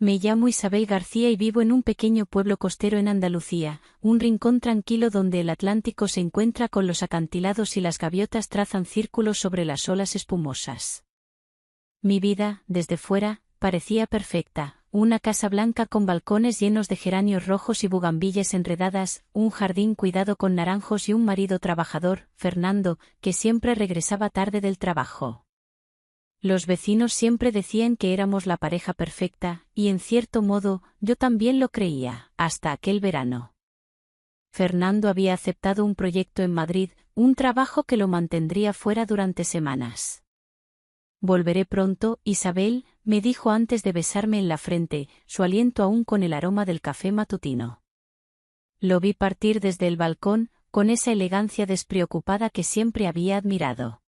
Me llamo Isabel García y vivo en un pequeño pueblo costero en Andalucía, un rincón tranquilo donde el Atlántico se encuentra con los acantilados y las gaviotas trazan círculos sobre las olas espumosas. Mi vida, desde fuera, parecía perfecta: una casa blanca con balcones llenos de geranios rojos y bugambillas enredadas, un jardín cuidado con naranjos y un marido trabajador, Fernando, que siempre regresaba tarde del trabajo. Los vecinos siempre decían que éramos la pareja perfecta, y en cierto modo, yo también lo creía, hasta aquel verano. Fernando había aceptado un proyecto en Madrid, un trabajo que lo mantendría fuera durante semanas. «Volveré pronto, Isabel», me dijo antes de besarme en la frente, su aliento aún con el aroma del café matutino. Lo vi partir desde el balcón, con esa elegancia despreocupada que siempre había admirado.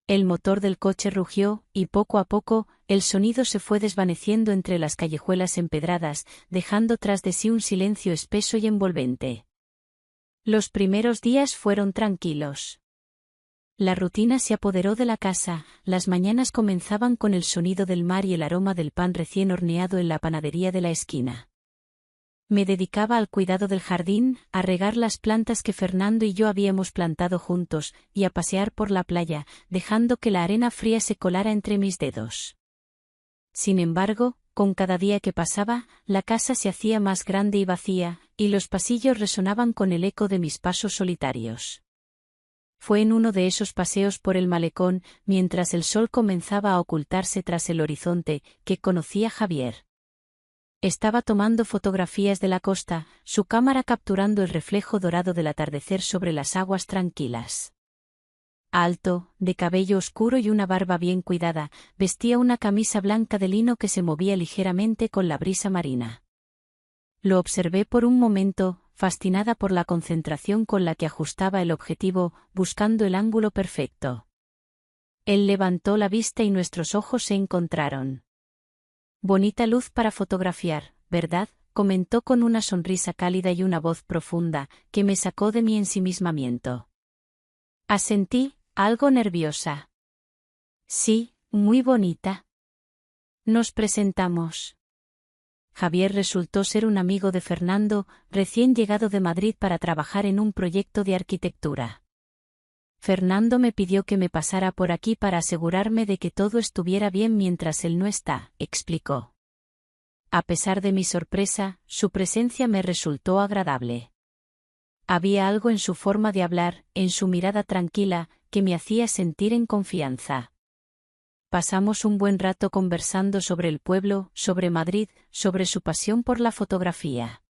El motor del coche rugió, y poco a poco, el sonido se fue desvaneciendo entre las callejuelas empedradas, dejando tras de sí un silencio espeso y envolvente. Los primeros días fueron tranquilos. La rutina se apoderó de la casa, las mañanas comenzaban con el sonido del mar y el aroma del pan recién horneado en la panadería de la esquina. Me dedicaba al cuidado del jardín, a regar las plantas que Fernando y yo habíamos plantado juntos, y a pasear por la playa, dejando que la arena fría se colara entre mis dedos. Sin embargo, con cada día que pasaba, la casa se hacía más grande y vacía, y los pasillos resonaban con el eco de mis pasos solitarios. Fue en uno de esos paseos por el malecón, mientras el sol comenzaba a ocultarse tras el horizonte, que conocí a Javier. Estaba tomando fotografías de la costa, su cámara capturando el reflejo dorado del atardecer sobre las aguas tranquilas. Alto, de cabello oscuro y una barba bien cuidada, vestía una camisa blanca de lino que se movía ligeramente con la brisa marina. Lo observé por un momento, fascinada por la concentración con la que ajustaba el objetivo, buscando el ángulo perfecto. Él levantó la vista y nuestros ojos se encontraron. «Bonita luz para fotografiar, ¿verdad?», comentó con una sonrisa cálida y una voz profunda, que me sacó de mi ensimismamiento. Asentí, algo nerviosa. «Sí, muy bonita». Nos presentamos. Javier resultó ser un amigo de Fernando, recién llegado de Madrid para trabajar en un proyecto de arquitectura. Fernando me pidió que me pasara por aquí para asegurarme de que todo estuviera bien mientras él no está, explicó. A pesar de mi sorpresa, su presencia me resultó agradable. Había algo en su forma de hablar, en su mirada tranquila, que me hacía sentir en confianza. Pasamos un buen rato conversando sobre el pueblo, sobre Madrid, sobre su pasión por la fotografía.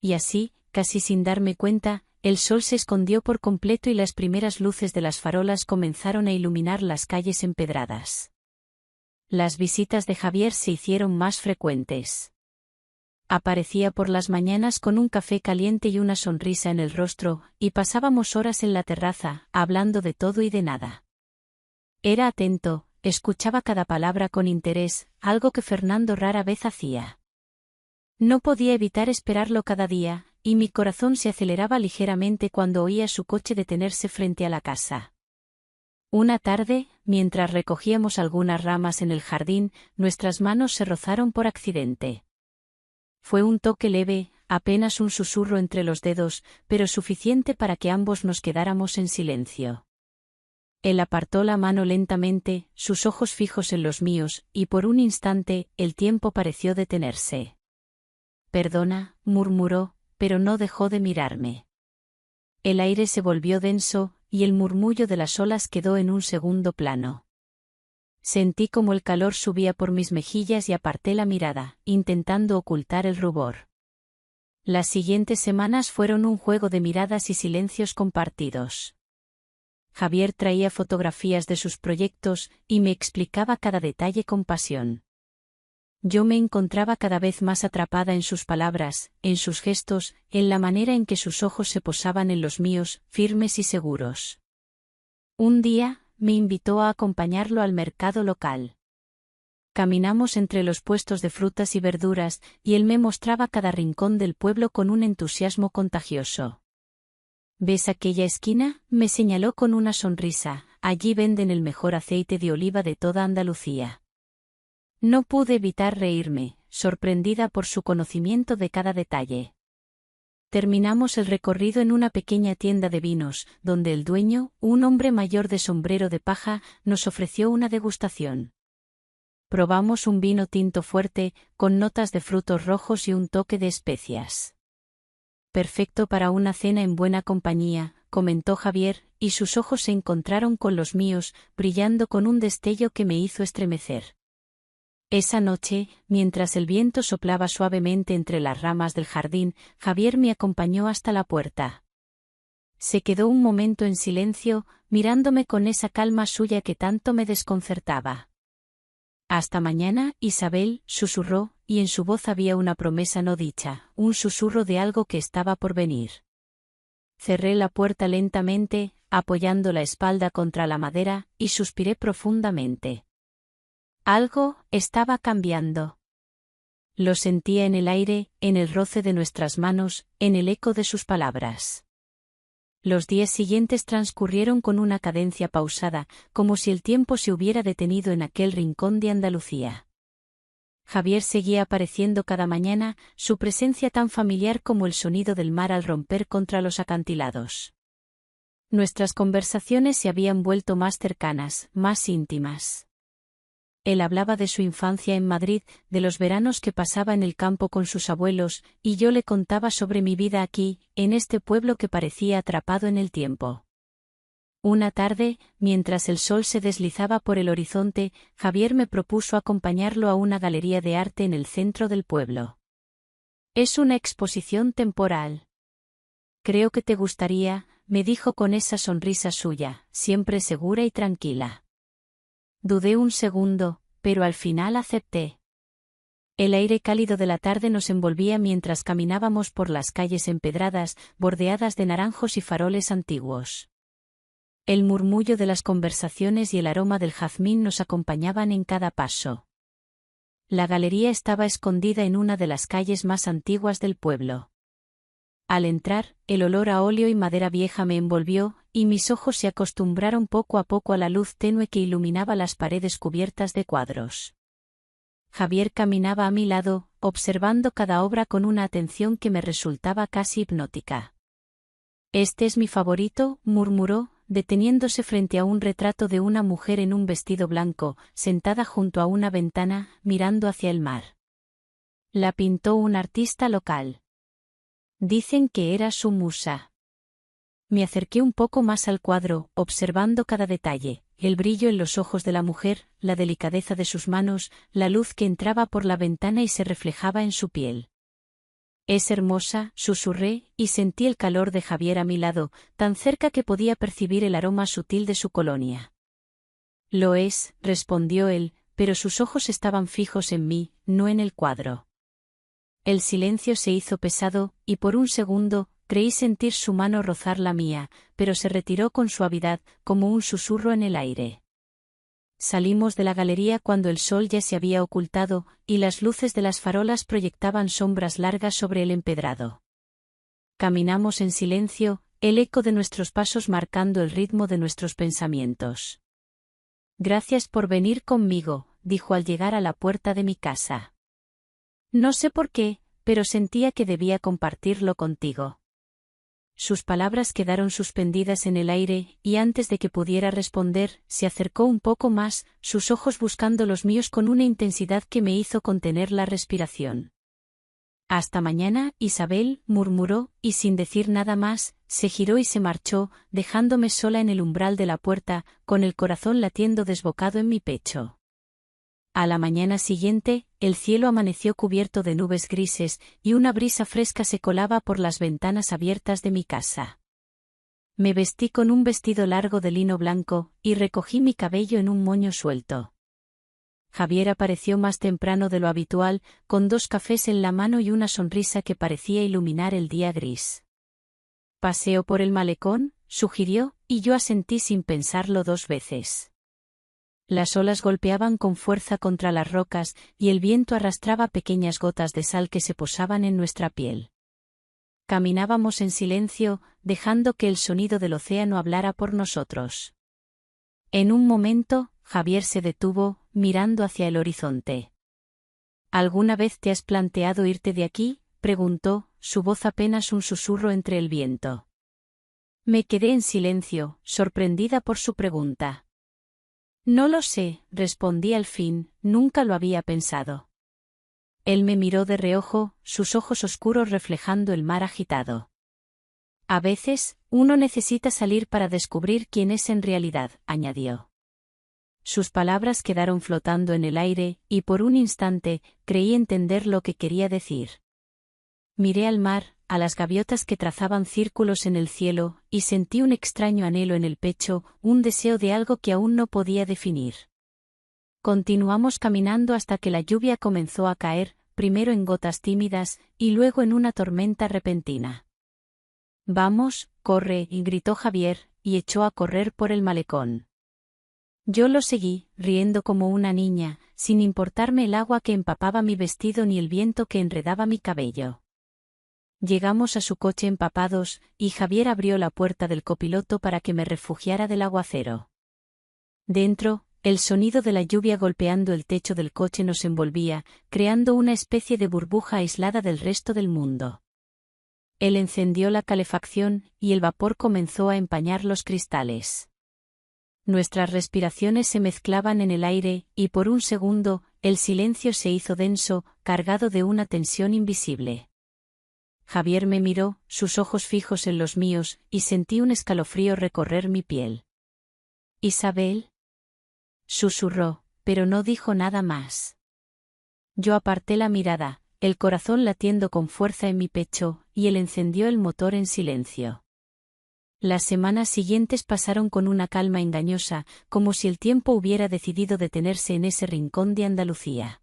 Y así, casi sin darme cuenta, el sol se escondió por completo y las primeras luces de las farolas comenzaron a iluminar las calles empedradas. Las visitas de Javier se hicieron más frecuentes. Aparecía por las mañanas con un café caliente y una sonrisa en el rostro, y pasábamos horas en la terraza, hablando de todo y de nada. Era atento, escuchaba cada palabra con interés, algo que Fernando rara vez hacía. No podía evitar esperarlo cada día, y mi corazón se aceleraba ligeramente cuando oía su coche detenerse frente a la casa. Una tarde, mientras recogíamos algunas ramas en el jardín, nuestras manos se rozaron por accidente. Fue un toque leve, apenas un susurro entre los dedos, pero suficiente para que ambos nos quedáramos en silencio. Él apartó la mano lentamente, sus ojos fijos en los míos, y por un instante, el tiempo pareció detenerse. «Perdona», murmuró, pero no dejó de mirarme. El aire se volvió denso, y el murmullo de las olas quedó en un segundo plano. Sentí como el calor subía por mis mejillas y aparté la mirada, intentando ocultar el rubor. Las siguientes semanas fueron un juego de miradas y silencios compartidos. Javier traía fotografías de sus proyectos, y me explicaba cada detalle con pasión. Yo me encontraba cada vez más atrapada en sus palabras, en sus gestos, en la manera en que sus ojos se posaban en los míos, firmes y seguros. Un día, me invitó a acompañarlo al mercado local. Caminamos entre los puestos de frutas y verduras, y él me mostraba cada rincón del pueblo con un entusiasmo contagioso. «¿Ves aquella esquina?», me señaló con una sonrisa, «allí venden el mejor aceite de oliva de toda Andalucía». No pude evitar reírme, sorprendida por su conocimiento de cada detalle. Terminamos el recorrido en una pequeña tienda de vinos, donde el dueño, un hombre mayor de sombrero de paja, nos ofreció una degustación. Probamos un vino tinto fuerte, con notas de frutos rojos y un toque de especias. Perfecto para una cena en buena compañía, comentó Javier, y sus ojos se encontraron con los míos, brillando con un destello que me hizo estremecer. Esa noche, mientras el viento soplaba suavemente entre las ramas del jardín, Javier me acompañó hasta la puerta. Se quedó un momento en silencio, mirándome con esa calma suya que tanto me desconcertaba. «Hasta mañana, Isabel», susurró, y en su voz había una promesa no dicha, un susurro de algo que estaba por venir. Cerré la puerta lentamente, apoyando la espalda contra la madera, y suspiré profundamente. Algo estaba cambiando. Lo sentía en el aire, en el roce de nuestras manos, en el eco de sus palabras. Los días siguientes transcurrieron con una cadencia pausada, como si el tiempo se hubiera detenido en aquel rincón de Andalucía. Javier seguía apareciendo cada mañana, su presencia tan familiar como el sonido del mar al romper contra los acantilados. Nuestras conversaciones se habían vuelto más cercanas, más íntimas. Él hablaba de su infancia en Madrid, de los veranos que pasaba en el campo con sus abuelos, y yo le contaba sobre mi vida aquí, en este pueblo que parecía atrapado en el tiempo. Una tarde, mientras el sol se deslizaba por el horizonte, Javier me propuso acompañarlo a una galería de arte en el centro del pueblo. «Es una exposición temporal. Creo que te gustaría», me dijo con esa sonrisa suya, siempre segura y tranquila. Dudé un segundo, pero al final acepté. El aire cálido de la tarde nos envolvía mientras caminábamos por las calles empedradas, bordeadas de naranjos y faroles antiguos. El murmullo de las conversaciones y el aroma del jazmín nos acompañaban en cada paso. La galería estaba escondida en una de las calles más antiguas del pueblo. Al entrar, el olor a óleo y madera vieja me envolvió, y mis ojos se acostumbraron poco a poco a la luz tenue que iluminaba las paredes cubiertas de cuadros. Javier caminaba a mi lado, observando cada obra con una atención que me resultaba casi hipnótica. «Este es mi favorito», murmuró, deteniéndose frente a un retrato de una mujer en un vestido blanco, sentada junto a una ventana, mirando hacia el mar. La pintó un artista local. Dicen que era su musa. Me acerqué un poco más al cuadro, observando cada detalle, el brillo en los ojos de la mujer, la delicadeza de sus manos, la luz que entraba por la ventana y se reflejaba en su piel. «Es hermosa», susurré, y sentí el calor de Javier a mi lado, tan cerca que podía percibir el aroma sutil de su colonia. «Lo es», respondió él, pero sus ojos estaban fijos en mí, no en el cuadro. El silencio se hizo pesado, y por un segundo, creí sentir su mano rozar la mía, pero se retiró con suavidad, como un susurro en el aire. Salimos de la galería cuando el sol ya se había ocultado, y las luces de las farolas proyectaban sombras largas sobre el empedrado. Caminamos en silencio, el eco de nuestros pasos marcando el ritmo de nuestros pensamientos. «Gracias por venir conmigo», dijo al llegar a la puerta de mi casa. «No sé por qué, pero sentía que debía compartirlo contigo». Sus palabras quedaron suspendidas en el aire, y antes de que pudiera responder, se acercó un poco más, sus ojos buscando los míos con una intensidad que me hizo contener la respiración. «Hasta mañana, Isabel», murmuró, y sin decir nada más, se giró y se marchó, dejándome sola en el umbral de la puerta, con el corazón latiendo desbocado en mi pecho. A la mañana siguiente, el cielo amaneció cubierto de nubes grises, y una brisa fresca se colaba por las ventanas abiertas de mi casa. Me vestí con un vestido largo de lino blanco, y recogí mi cabello en un moño suelto. Javier apareció más temprano de lo habitual, con 2 cafés en la mano y una sonrisa que parecía iluminar el día gris. «¿Paseo por el malecón?», sugirió, y yo asentí sin pensarlo 2 veces. Las olas golpeaban con fuerza contra las rocas, y el viento arrastraba pequeñas gotas de sal que se posaban en nuestra piel. Caminábamos en silencio, dejando que el sonido del océano hablara por nosotros. En un momento, Javier se detuvo, mirando hacia el horizonte. ¿Alguna vez te has planteado irte de aquí?, preguntó, su voz apenas un susurro entre el viento. Me quedé en silencio, sorprendida por su pregunta. No lo sé, respondí al fin, nunca lo había pensado. Él me miró de reojo, sus ojos oscuros reflejando el mar agitado. A veces, uno necesita salir para descubrir quién es en realidad, añadió. Sus palabras quedaron flotando en el aire, y por un instante, creí entender lo que quería decir. Miré al mar, a las gaviotas que trazaban círculos en el cielo, y sentí un extraño anhelo en el pecho, un deseo de algo que aún no podía definir. Continuamos caminando hasta que la lluvia comenzó a caer, primero en gotas tímidas, y luego en una tormenta repentina. Vamos, corre, gritó Javier, y echó a correr por el malecón. Yo lo seguí, riendo como una niña, sin importarme el agua que empapaba mi vestido ni el viento que enredaba mi cabello. Llegamos a su coche empapados, y Javier abrió la puerta del copiloto para que me refugiara del aguacero. Dentro, el sonido de la lluvia golpeando el techo del coche nos envolvía, creando una especie de burbuja aislada del resto del mundo. Él encendió la calefacción, y el vapor comenzó a empañar los cristales. Nuestras respiraciones se mezclaban en el aire, y por un segundo, el silencio se hizo denso, cargado de una tensión invisible. Javier me miró, sus ojos fijos en los míos, y sentí un escalofrío recorrer mi piel. «¿Isabel?», susurró, pero no dijo nada más. Yo aparté la mirada, el corazón latiendo con fuerza en mi pecho, y él encendió el motor en silencio. Las semanas siguientes pasaron con una calma engañosa, como si el tiempo hubiera decidido detenerse en ese rincón de Andalucía.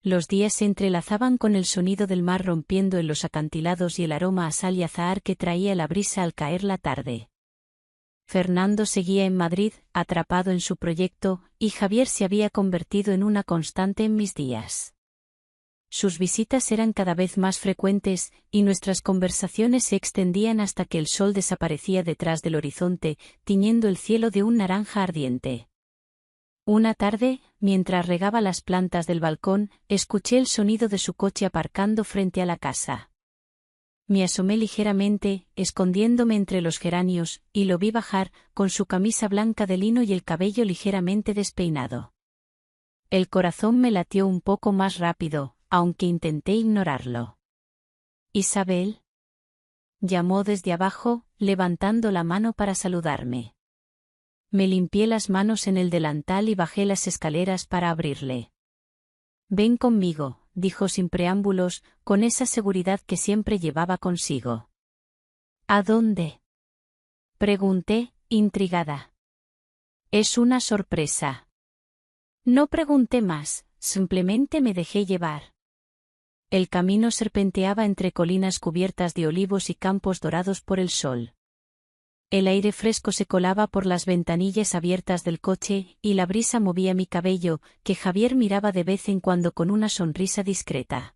Los días se entrelazaban con el sonido del mar rompiendo en los acantilados y el aroma a sal y azahar que traía la brisa al caer la tarde. Fernando seguía en Madrid, atrapado en su proyecto, y Javier se había convertido en una constante en mis días. Sus visitas eran cada vez más frecuentes, y nuestras conversaciones se extendían hasta que el sol desaparecía detrás del horizonte, tiñendo el cielo de un naranja ardiente. Una tarde, mientras regaba las plantas del balcón, escuché el sonido de su coche aparcando frente a la casa. Me asomé ligeramente, escondiéndome entre los geranios, y lo vi bajar, con su camisa blanca de lino y el cabello ligeramente despeinado. El corazón me latió un poco más rápido, aunque intenté ignorarlo. «¿Isabel?», llamó desde abajo, levantando la mano para saludarme. Me limpié las manos en el delantal y bajé las escaleras para abrirle. «Ven conmigo», dijo sin preámbulos, con esa seguridad que siempre llevaba consigo. «¿A dónde?», pregunté, intrigada. «Es una sorpresa». No pregunté más, simplemente me dejé llevar. El camino serpenteaba entre colinas cubiertas de olivos y campos dorados por el sol. El aire fresco se colaba por las ventanillas abiertas del coche, y la brisa movía mi cabello, que Javier miraba de vez en cuando con una sonrisa discreta.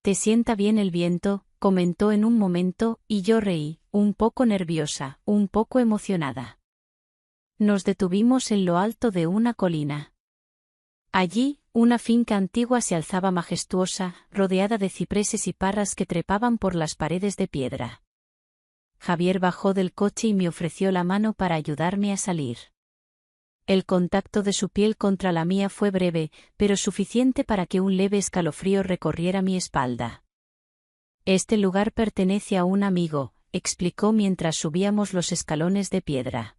«¿Te sienta bien el viento?», comentó en un momento, y yo reí, un poco nerviosa, un poco emocionada. Nos detuvimos en lo alto de una colina. Allí, una finca antigua se alzaba majestuosa, rodeada de cipreses y parras que trepaban por las paredes de piedra. Javier bajó del coche y me ofreció la mano para ayudarme a salir. El contacto de su piel contra la mía fue breve, pero suficiente para que un leve escalofrío recorriera mi espalda. «Este lugar pertenece a un amigo», explicó mientras subíamos los escalones de piedra.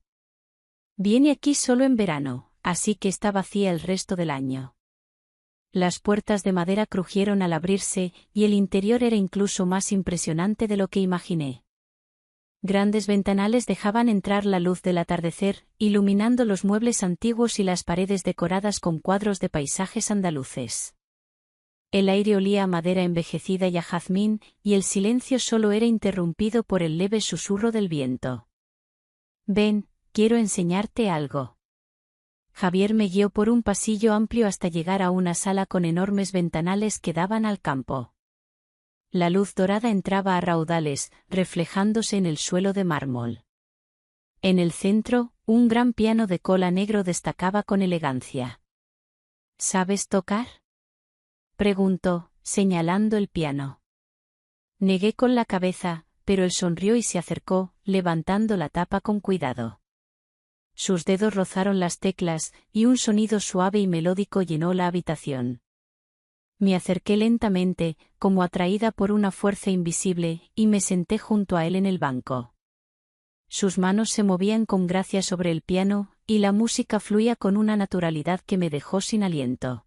«Viene aquí solo en verano, así que está vacía el resto del año». Las puertas de madera crujieron al abrirse, y el interior era incluso más impresionante de lo que imaginé. Grandes ventanales dejaban entrar la luz del atardecer, iluminando los muebles antiguos y las paredes decoradas con cuadros de paisajes andaluces. El aire olía a madera envejecida y a jazmín, y el silencio solo era interrumpido por el leve susurro del viento. «Ven, quiero enseñarte algo». Javier me guió por un pasillo amplio hasta llegar a una sala con enormes ventanales que daban al campo. La luz dorada entraba a raudales, reflejándose en el suelo de mármol. En el centro, un gran piano de cola negro destacaba con elegancia. «¿Sabes tocar?», preguntó, señalando el piano. Negué con la cabeza, pero él sonrió y se acercó, levantando la tapa con cuidado. Sus dedos rozaron las teclas, y un sonido suave y melódico llenó la habitación. Me acerqué lentamente, como atraída por una fuerza invisible, y me senté junto a él en el banco. Sus manos se movían con gracia sobre el piano, y la música fluía con una naturalidad que me dejó sin aliento.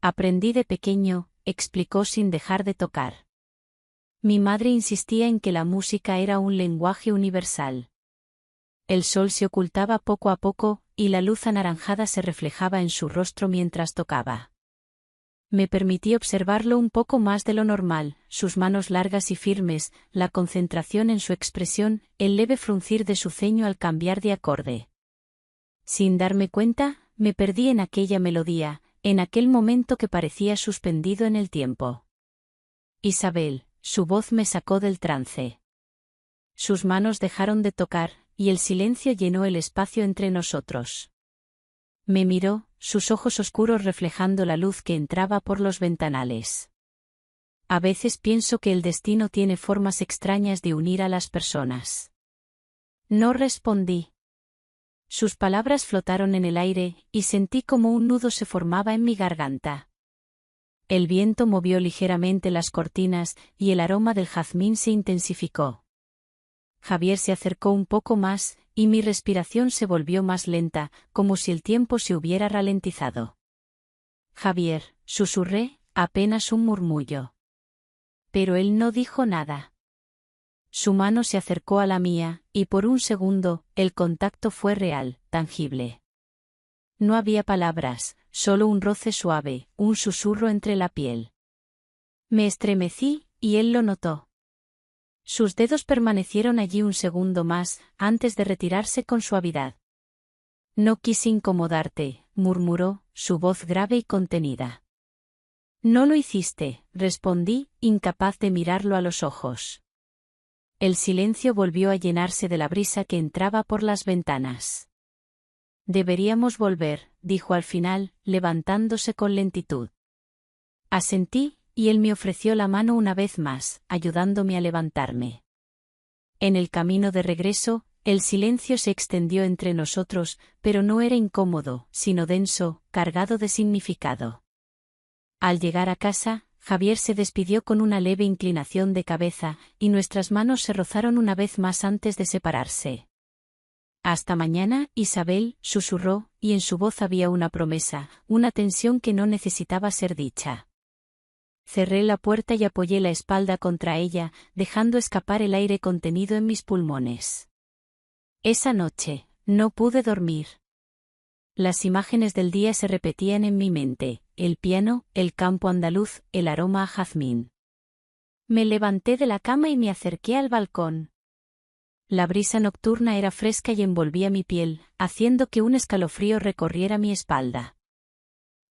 Aprendí de pequeño, explicó sin dejar de tocar. Mi madre insistía en que la música era un lenguaje universal. El sol se ocultaba poco a poco, y la luz anaranjada se reflejaba en su rostro mientras tocaba. Me permití observarlo un poco más de lo normal, sus manos largas y firmes, la concentración en su expresión, el leve fruncir de su ceño al cambiar de acorde. Sin darme cuenta, me perdí en aquella melodía, en aquel momento que parecía suspendido en el tiempo. Isabel, su voz me sacó del trance. Sus manos dejaron de tocar, y el silencio llenó el espacio entre nosotros. Me miró, sus ojos oscuros reflejando la luz que entraba por los ventanales. A veces pienso que el destino tiene formas extrañas de unir a las personas. No respondí. Sus palabras flotaron en el aire, y sentí como un nudo se formaba en mi garganta. El viento movió ligeramente las cortinas, y el aroma del jazmín se intensificó. Javier se acercó un poco más, y mi respiración se volvió más lenta, como si el tiempo se hubiera ralentizado. Javier, susurré, apenas un murmullo. Pero él no dijo nada. Su mano se acercó a la mía, y por un segundo, el contacto fue real, tangible. No había palabras, solo un roce suave, un susurro entre la piel. Me estremecí, y él lo notó. Sus dedos permanecieron allí un segundo más, antes de retirarse con suavidad. No quise incomodarte, murmuró, su voz grave y contenida. No lo hiciste, respondí, incapaz de mirarlo a los ojos. El silencio volvió a llenarse de la brisa que entraba por las ventanas. Deberíamos volver, dijo al final, levantándose con lentitud. Asentí, y él me ofreció la mano una vez más, ayudándome a levantarme. En el camino de regreso, el silencio se extendió entre nosotros, pero no era incómodo, sino denso, cargado de significado. Al llegar a casa, Javier se despidió con una leve inclinación de cabeza, y nuestras manos se rozaron una vez más antes de separarse. Hasta mañana, Isabel, susurró, y en su voz había una promesa, una tensión que no necesitaba ser dicha. Cerré la puerta y apoyé la espalda contra ella, dejando escapar el aire contenido en mis pulmones. Esa noche, no pude dormir. Las imágenes del día se repetían en mi mente, el piano, el campo andaluz, el aroma a jazmín. Me levanté de la cama y me acerqué al balcón. La brisa nocturna era fresca y envolvía mi piel, haciendo que un escalofrío recorriera mi espalda.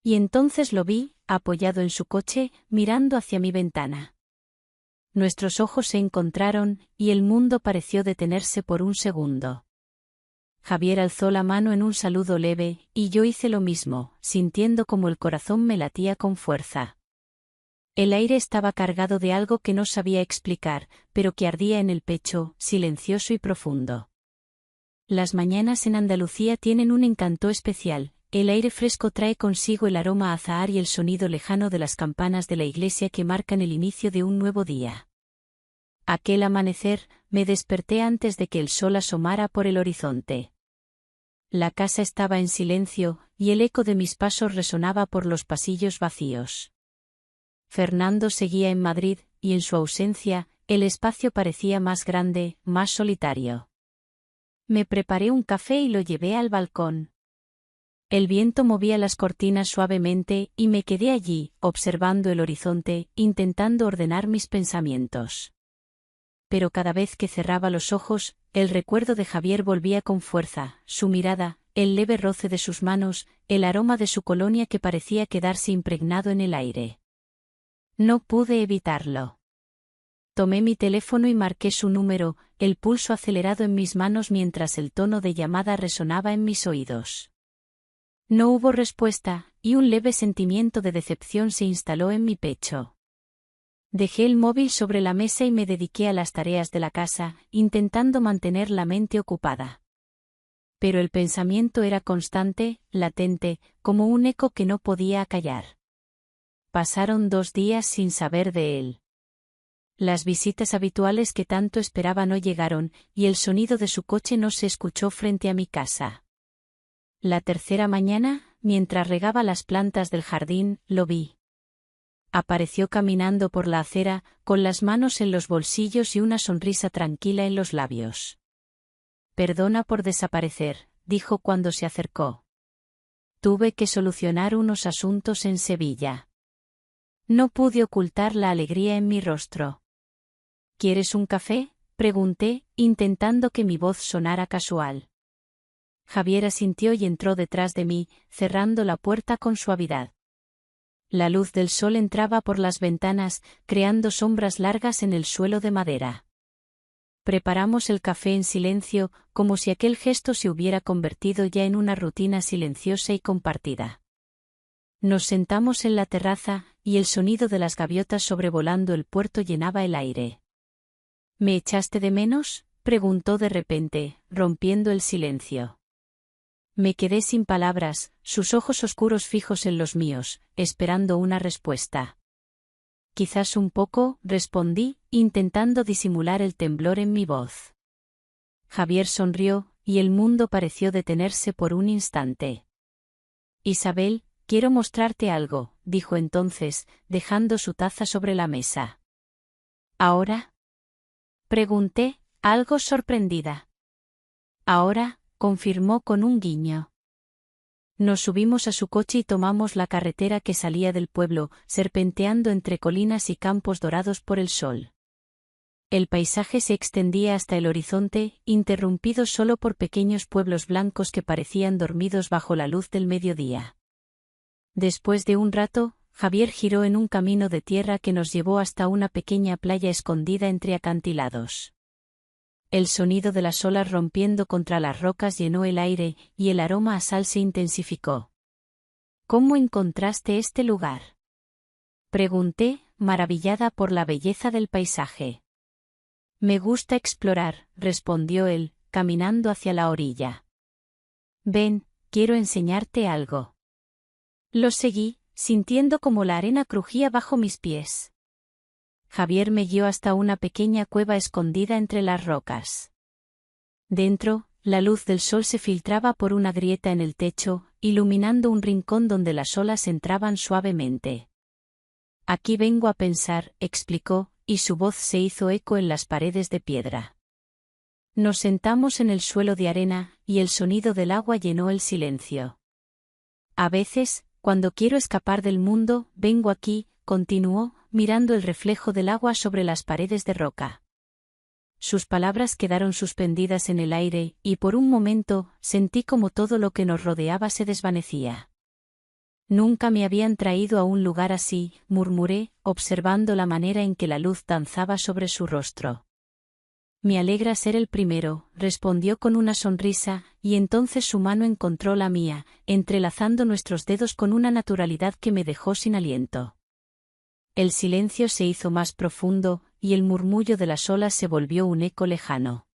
Y entonces lo vi, apoyado en su coche, mirando hacia mi ventana. Nuestros ojos se encontraron, y el mundo pareció detenerse por un segundo. Javier alzó la mano en un saludo leve, y yo hice lo mismo, sintiendo como el corazón me latía con fuerza. El aire estaba cargado de algo que no sabía explicar, pero que ardía en el pecho, silencioso y profundo. Las mañanas en Andalucía tienen un encanto especial. El aire fresco trae consigo el aroma a azahar y el sonido lejano de las campanas de la iglesia que marcan el inicio de un nuevo día. Aquel amanecer, me desperté antes de que el sol asomara por el horizonte. La casa estaba en silencio, y el eco de mis pasos resonaba por los pasillos vacíos. Fernando seguía en Madrid, y en su ausencia, el espacio parecía más grande, más solitario. Me preparé un café y lo llevé al balcón. El viento movía las cortinas suavemente, y me quedé allí, observando el horizonte, intentando ordenar mis pensamientos. Pero cada vez que cerraba los ojos, el recuerdo de Javier volvía con fuerza, su mirada, el leve roce de sus manos, el aroma de su colonia que parecía quedarse impregnado en el aire. No pude evitarlo. Tomé mi teléfono y marqué su número, el pulso acelerado en mis manos mientras el tono de llamada resonaba en mis oídos. No hubo respuesta, y un leve sentimiento de decepción se instaló en mi pecho. Dejé el móvil sobre la mesa y me dediqué a las tareas de la casa, intentando mantener la mente ocupada. Pero el pensamiento era constante, latente, como un eco que no podía acallar. Pasaron 2 días sin saber de él. Las visitas habituales que tanto esperaba no llegaron, y el sonido de su coche no se escuchó frente a mi casa. La tercera mañana, mientras regaba las plantas del jardín, lo vi. Apareció caminando por la acera, con las manos en los bolsillos y una sonrisa tranquila en los labios. «Perdona por desaparecer», dijo cuando se acercó. «Tuve que solucionar unos asuntos en Sevilla». No pude ocultar la alegría en mi rostro. «¿Quieres un café?», pregunté, intentando que mi voz sonara casual. Javier asintió y entró detrás de mí, cerrando la puerta con suavidad. La luz del sol entraba por las ventanas, creando sombras largas en el suelo de madera. Preparamos el café en silencio, como si aquel gesto se hubiera convertido ya en una rutina silenciosa y compartida. Nos sentamos en la terraza, y el sonido de las gaviotas sobrevolando el puerto llenaba el aire. «¿Me echaste de menos?», preguntó de repente, rompiendo el silencio. Me quedé sin palabras, sus ojos oscuros fijos en los míos, esperando una respuesta. «Quizás un poco», respondí, intentando disimular el temblor en mi voz. Javier sonrió, y el mundo pareció detenerse por un instante. «Isabel, quiero mostrarte algo», dijo entonces, dejando su taza sobre la mesa. «¿Ahora?», pregunté, algo sorprendida. «Ahora», confirmó con un guiño. Nos subimos a su coche y tomamos la carretera que salía del pueblo, serpenteando entre colinas y campos dorados por el sol. El paisaje se extendía hasta el horizonte, interrumpido solo por pequeños pueblos blancos que parecían dormidos bajo la luz del mediodía. Después de un rato, Javier giró en un camino de tierra que nos llevó hasta una pequeña playa escondida entre acantilados. El sonido de las olas rompiendo contra las rocas llenó el aire, y el aroma a sal se intensificó. «¿Cómo encontraste este lugar?», pregunté, maravillada por la belleza del paisaje. «Me gusta explorar», respondió él, caminando hacia la orilla. «Ven, quiero enseñarte algo». Lo seguí, sintiendo como la arena crujía bajo mis pies. Javier me guió hasta una pequeña cueva escondida entre las rocas. Dentro, la luz del sol se filtraba por una grieta en el techo, iluminando un rincón donde las olas entraban suavemente. «Aquí vengo a pensar», explicó, y su voz se hizo eco en las paredes de piedra. Nos sentamos en el suelo de arena, y el sonido del agua llenó el silencio. «A veces, cuando quiero escapar del mundo, vengo aquí», continuó, mirando el reflejo del agua sobre las paredes de roca. Sus palabras quedaron suspendidas en el aire, y por un momento, sentí como todo lo que nos rodeaba se desvanecía. «Nunca me habían traído a un lugar así», murmuré, observando la manera en que la luz danzaba sobre su rostro. «Me alegra ser el primero», respondió con una sonrisa, y entonces su mano encontró la mía, entrelazando nuestros dedos con una naturalidad que me dejó sin aliento. El silencio se hizo más profundo, y el murmullo de las olas se volvió un eco lejano.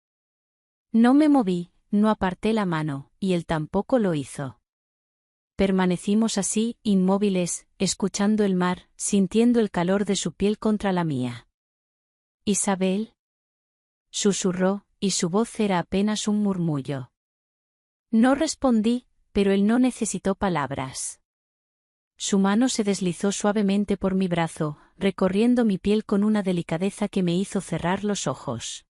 No me moví, no aparté la mano, y él tampoco lo hizo. Permanecimos así, inmóviles, escuchando el mar, sintiendo el calor de su piel contra la mía. «Isabel», susurró, y su voz era apenas un murmullo. No respondí, pero él no necesitó palabras. Su mano se deslizó suavemente por mi brazo, recorriendo mi piel con una delicadeza que me hizo cerrar los ojos.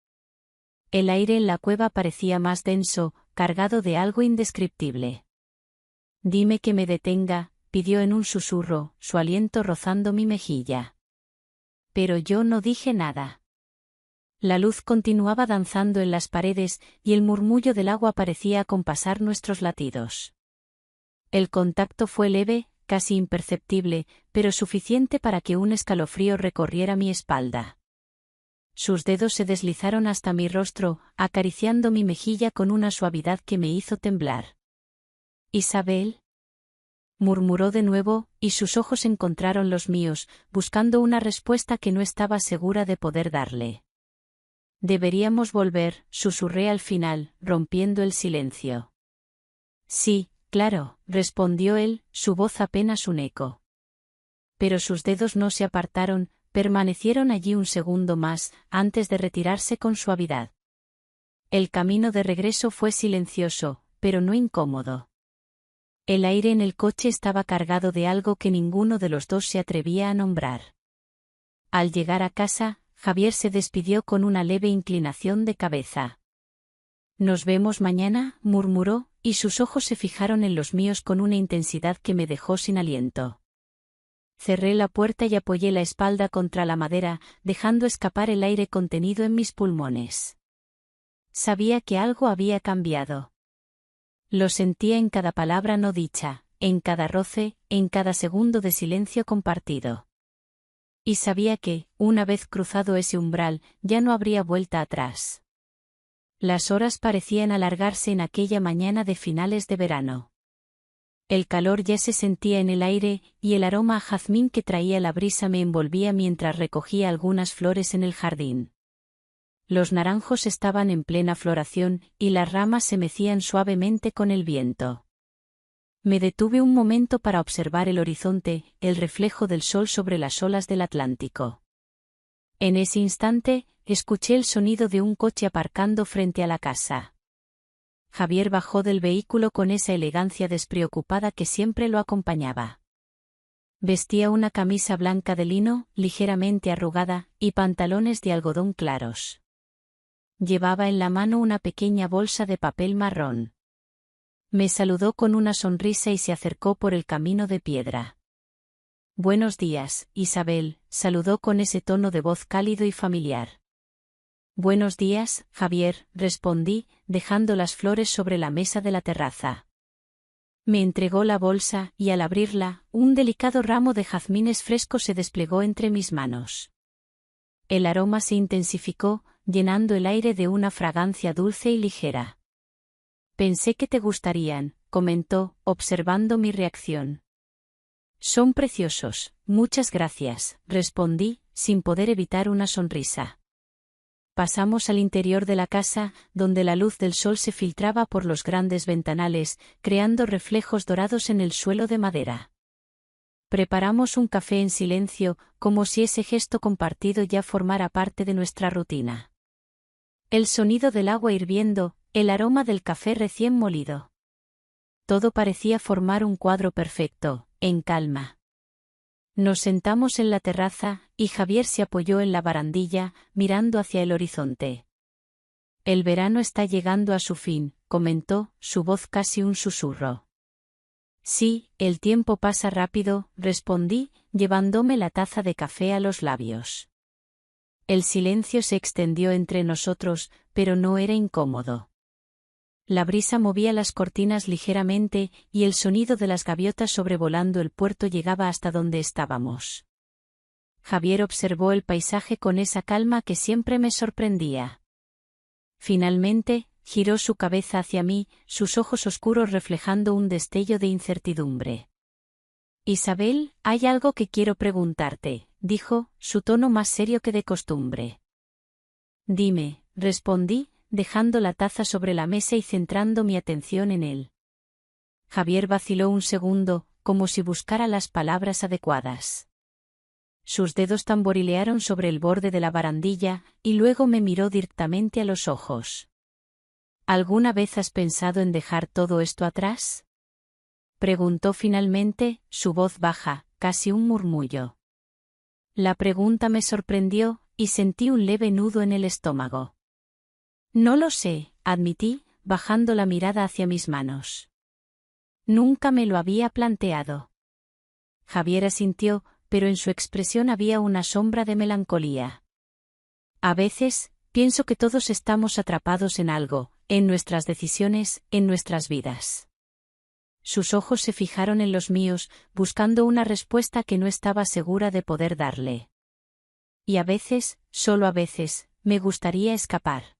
El aire en la cueva parecía más denso, cargado de algo indescriptible. «Dime que me detenga», pidió en un susurro, su aliento rozando mi mejilla. Pero yo no dije nada. La luz continuaba danzando en las paredes, y el murmullo del agua parecía acompasar nuestros latidos. El contacto fue leve, casi imperceptible, pero suficiente para que un escalofrío recorriera mi espalda. Sus dedos se deslizaron hasta mi rostro, acariciando mi mejilla con una suavidad que me hizo temblar. «Isabel», murmuró de nuevo, y sus ojos encontraron los míos, buscando una respuesta que no estaba segura de poder darle. Deberíamos volver, susurré al final, rompiendo el silencio. Sí, claro, respondió él, su voz apenas un eco. Pero sus dedos no se apartaron, permanecieron allí un segundo más, antes de retirarse con suavidad. El camino de regreso fue silencioso, pero no incómodo. El aire en el coche estaba cargado de algo que ninguno de los dos se atrevía a nombrar. Al llegar a casa, Javier se despidió con una leve inclinación de cabeza. «Nos vemos mañana», murmuró, y sus ojos se fijaron en los míos con una intensidad que me dejó sin aliento. Cerré la puerta y apoyé la espalda contra la madera, dejando escapar el aire contenido en mis pulmones. Sabía que algo había cambiado. Lo sentía en cada palabra no dicha, en cada roce, en cada segundo de silencio compartido. Y sabía que, una vez cruzado ese umbral, ya no habría vuelta atrás. Las horas parecían alargarse en aquella mañana de finales de verano. El calor ya se sentía en el aire, y el aroma a jazmín que traía la brisa me envolvía mientras recogía algunas flores en el jardín. Los naranjos estaban en plena floración, y las ramas se mecían suavemente con el viento. Me detuve un momento para observar el horizonte, el reflejo del sol sobre las olas del Atlántico. En ese instante, escuché el sonido de un coche aparcando frente a la casa. Javier bajó del vehículo con esa elegancia despreocupada que siempre lo acompañaba. Vestía una camisa blanca de lino, ligeramente arrugada, y pantalones de algodón claros. Llevaba en la mano una pequeña bolsa de papel marrón. Me saludó con una sonrisa y se acercó por el camino de piedra. «Buenos días, Isabel», saludó con ese tono de voz cálido y familiar. «Buenos días, Javier», respondí, dejando las flores sobre la mesa de la terraza. Me entregó la bolsa, y al abrirla, un delicado ramo de jazmines frescos se desplegó entre mis manos. El aroma se intensificó, llenando el aire de una fragancia dulce y ligera. «Pensé que te gustarían», comentó, observando mi reacción. «Son preciosos, muchas gracias», respondí, sin poder evitar una sonrisa. Pasamos al interior de la casa, donde la luz del sol se filtraba por los grandes ventanales, creando reflejos dorados en el suelo de madera. Preparamos un café en silencio, como si ese gesto compartido ya formara parte de nuestra rutina. El sonido del agua hirviendo, el aroma del café recién molido. Todo parecía formar un cuadro perfecto, en calma. Nos sentamos en la terraza, y Javier se apoyó en la barandilla, mirando hacia el horizonte. «El verano está llegando a su fin», comentó, su voz casi un susurro. «Sí, el tiempo pasa rápido», respondí, llevándome la taza de café a los labios. El silencio se extendió entre nosotros, pero no era incómodo. La brisa movía las cortinas ligeramente, y el sonido de las gaviotas sobrevolando el puerto llegaba hasta donde estábamos. Javier observó el paisaje con esa calma que siempre me sorprendía. Finalmente, giró su cabeza hacia mí, sus ojos oscuros reflejando un destello de incertidumbre. «Isabel, hay algo que quiero preguntarte», dijo, su tono más serio que de costumbre. «Dime», respondí, dejando la taza sobre la mesa y centrando mi atención en él. Javier vaciló un segundo, como si buscara las palabras adecuadas. Sus dedos tamborilearon sobre el borde de la barandilla, y luego me miró directamente a los ojos. «¿Alguna vez has pensado en dejar todo esto atrás?», preguntó finalmente, su voz baja, casi un murmullo. La pregunta me sorprendió, y sentí un leve nudo en el estómago. «No lo sé», admití, bajando la mirada hacia mis manos. «Nunca me lo había planteado». Javier asintió, pero en su expresión había una sombra de melancolía. «A veces, pienso que todos estamos atrapados en algo, en nuestras decisiones, en nuestras vidas». Sus ojos se fijaron en los míos, buscando una respuesta que no estaba segura de poder darle. «Y a veces, solo a veces, me gustaría escapar».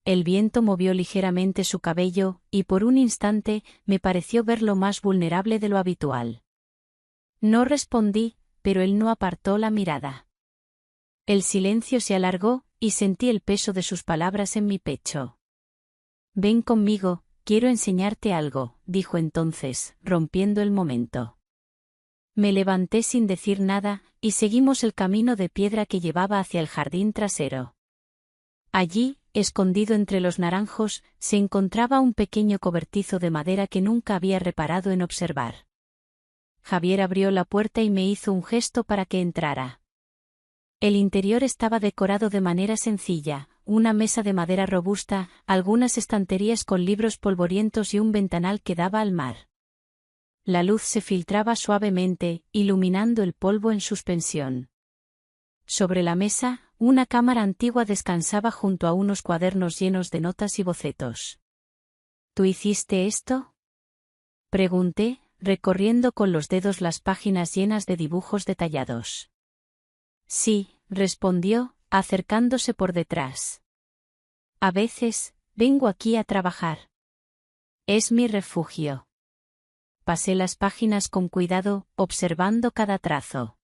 El viento movió ligeramente su cabello, y por un instante me pareció verlo más vulnerable de lo habitual. No respondí, pero él no apartó la mirada. El silencio se alargó, y sentí el peso de sus palabras en mi pecho. «Ven conmigo, quiero enseñarte algo», dijo entonces, rompiendo el momento. Me levanté sin decir nada, y seguimos el camino de piedra que llevaba hacia el jardín trasero. Allí, escondido entre los naranjos, se encontraba un pequeño cobertizo de madera que nunca había reparado en observar. Javier abrió la puerta y me hizo un gesto para que entrara. El interior estaba decorado de manera sencilla, una mesa de madera robusta, algunas estanterías con libros polvorientos y un ventanal que daba al mar. La luz se filtraba suavemente, iluminando el polvo en suspensión. Sobre la mesa, una cámara antigua descansaba junto a unos cuadernos llenos de notas y bocetos. ¿Tú hiciste esto?, pregunté, recorriendo con los dedos las páginas llenas de dibujos detallados. Sí, respondió, acercándose por detrás. A veces, vengo aquí a trabajar. Es mi refugio. Pasé las páginas con cuidado, observando cada trazo.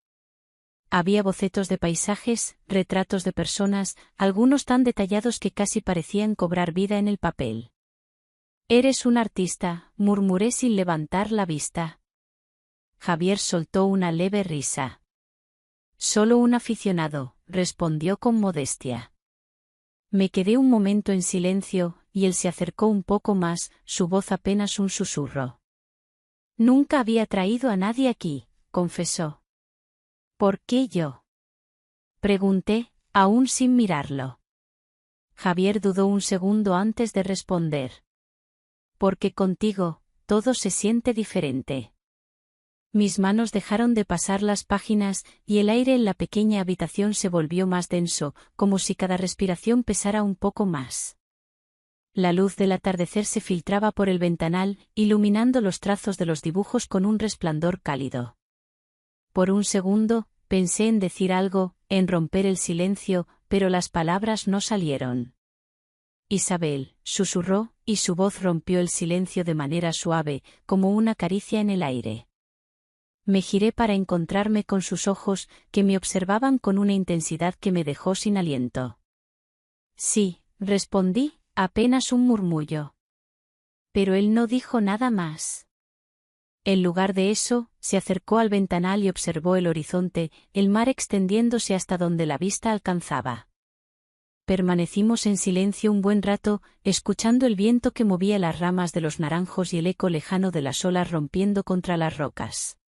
Había bocetos de paisajes, retratos de personas, algunos tan detallados que casi parecían cobrar vida en el papel. «Eres un artista», murmuré sin levantar la vista. Javier soltó una leve risa. «Solo un aficionado», respondió con modestia. Me quedé un momento en silencio, y él se acercó un poco más, su voz apenas un susurro. «Nunca había traído a nadie aquí», confesó. «¿Por qué yo?», pregunté, aún sin mirarlo. Javier dudó un segundo antes de responder. «Porque contigo, todo se siente diferente». Mis manos dejaron de pasar las páginas, y el aire en la pequeña habitación se volvió más denso, como si cada respiración pesara un poco más. La luz del atardecer se filtraba por el ventanal, iluminando los trazos de los dibujos con un resplandor cálido. Por un segundo, pensé en decir algo, en romper el silencio, pero las palabras no salieron. «Isabel», susurró, y su voz rompió el silencio de manera suave, como una caricia en el aire. Me giré para encontrarme con sus ojos, que me observaban con una intensidad que me dejó sin aliento. «Sí», respondí, apenas un murmullo. Pero él no dijo nada más. En lugar de eso, se acercó al ventanal y observó el horizonte, el mar extendiéndose hasta donde la vista alcanzaba. Permanecimos en silencio un buen rato, escuchando el viento que movía las ramas de los naranjos y el eco lejano de las olas rompiendo contra las rocas.